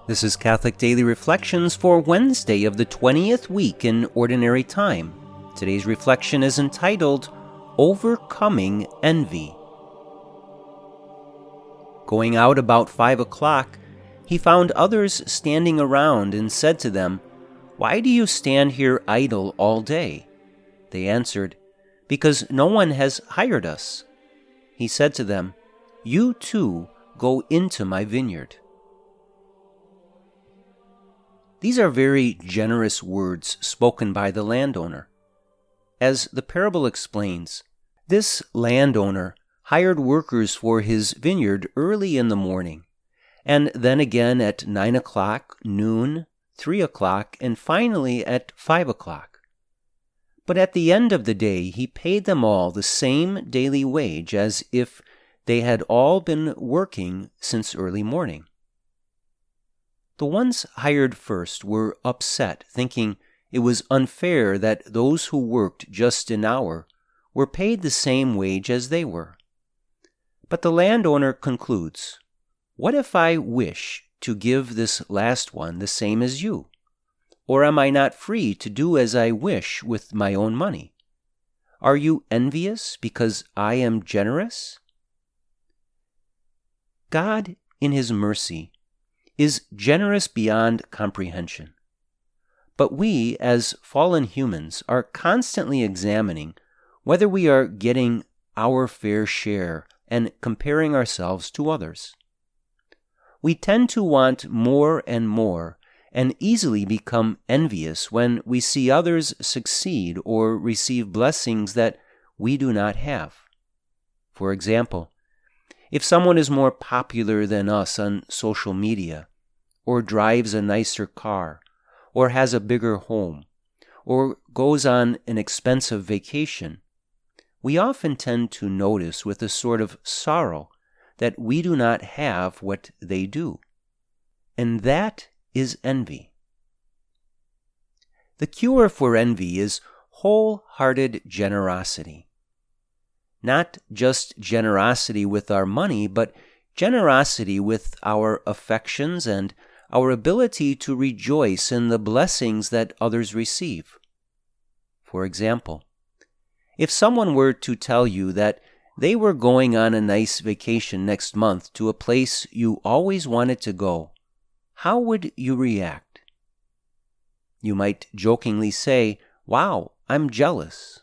This is Catholic Daily Reflections for Wednesday of the 20th week in Ordinary Time. Today's reflection is entitled, Overcoming Envy. Going out about 5 o'clock, he found others standing around and said to them, "Why do you stand here idle all day?" They answered, "Because no one has hired us." He said to them, "You too go into my vineyard." These are very generous words spoken by the landowner. As the parable explains, this landowner hired workers for his vineyard early in the morning, and then again at 9 o'clock, noon, 3 o'clock, and finally at 5 o'clock. But at the end of the day, he paid them all the same daily wage as if they had all been working since early morning. The ones hired first were upset, thinking it was unfair that those who worked just an hour were paid the same wage as they were. But the landowner concludes, "What if I wish to give this last one the same as you? Or am I not free to do as I wish with my own money? Are you envious because I am generous?" God, in His mercy, is generous beyond comprehension. But we, as fallen humans, are constantly examining whether we are getting our fair share and comparing ourselves to others. We tend to want more and easily become envious when we see others succeed or receive blessings that we do not have. For example, if someone is more popular than us on social media, or drives a nicer car, or has a bigger home, or goes on an expensive vacation, we often tend to notice with a sort of sorrow that we do not have what they do. And that is envy. The cure for envy is wholehearted generosity. Not just generosity with our money, but generosity with our affections and our ability to rejoice in the blessings that others receive. For example, if someone were to tell you that they were going on a nice vacation next month to a place you always wanted to go, how would you react? You might jokingly say, "Wow, I'm jealous."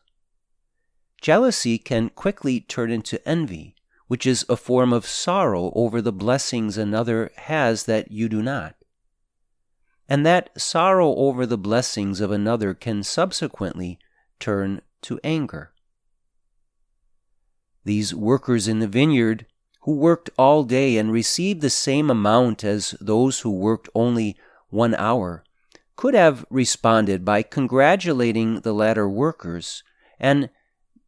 Jealousy can quickly turn into envy, which is a form of sorrow over the blessings another has that you do not. And that sorrow over the blessings of another can subsequently turn to anger. These workers in the vineyard, who worked all day and received the same amount as those who worked only 1 hour, could have responded by congratulating the latter workers and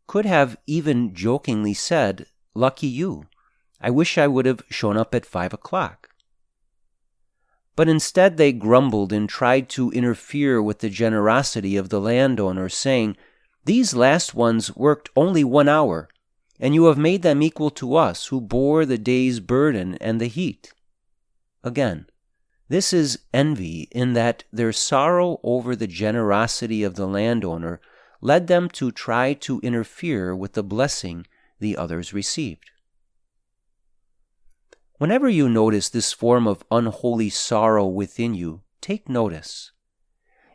could have even jokingly said, "Lucky you. I wish I would have shown up at 5 o'clock. But instead they grumbled and tried to interfere with the generosity of the landowner, saying, "These last ones worked only 1 hour, and you have made them equal to us who bore the day's burden and the heat." Again, this is envy in that their sorrow over the generosity of the landowner led them to try to interfere with the blessing the others received. Whenever you notice this form of unholy sorrow within you, take notice.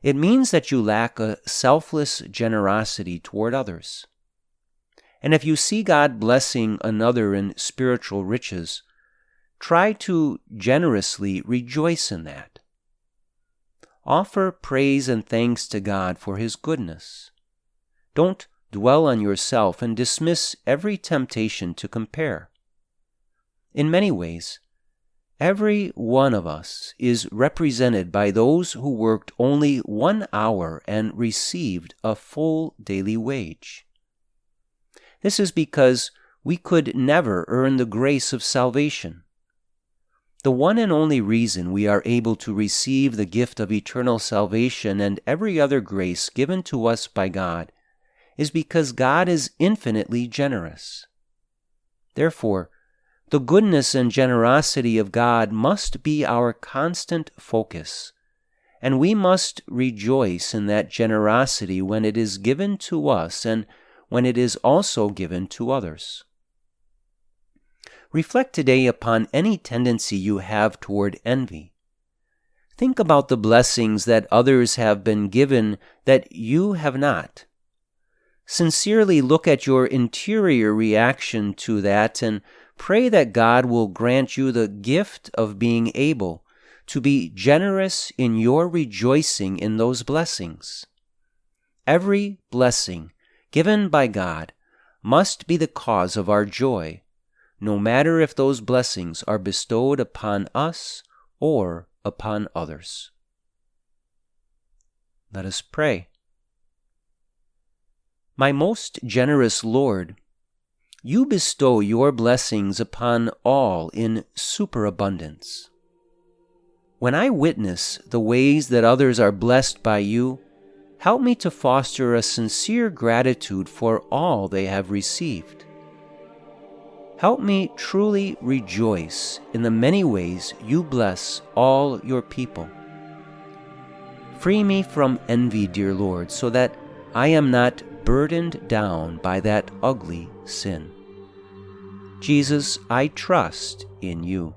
It means that you lack a selfless generosity toward others. And if you see God blessing another in spiritual riches, try to generously rejoice in that. Offer praise and thanks to God for His goodness. Don't dwell on yourself and dismiss every temptation to compare. In many ways, every one of us is represented by those who worked only 1 hour and received a full daily wage. This is because we could never earn the grace of salvation. The one and only reason we are able to receive the gift of eternal salvation and every other grace given to us by God is because God is infinitely generous. Therefore, The goodness and generosity of God must be our constant focus, and we must rejoice in that generosity when it is given to us and when it is also given to others. Reflect today upon any tendency you have toward envy. Think about the blessings that others have been given that you have not. Sincerely look at your interior reaction to that and pray that God will grant you the gift of being able to be generous in your rejoicing in those blessings. Every blessing given by God must be the cause of our joy, no matter if those blessings are bestowed upon us or upon others. Let us pray. My most generous Lord, you bestow your blessings upon all in superabundance. When I witness the ways that others are blessed by you, help me to foster a sincere gratitude for all they have received. Help me truly rejoice in the many ways you bless all your people. Free me from envy, dear Lord, so that I am not burdened down by that ugly sin. Jesus, I trust in you.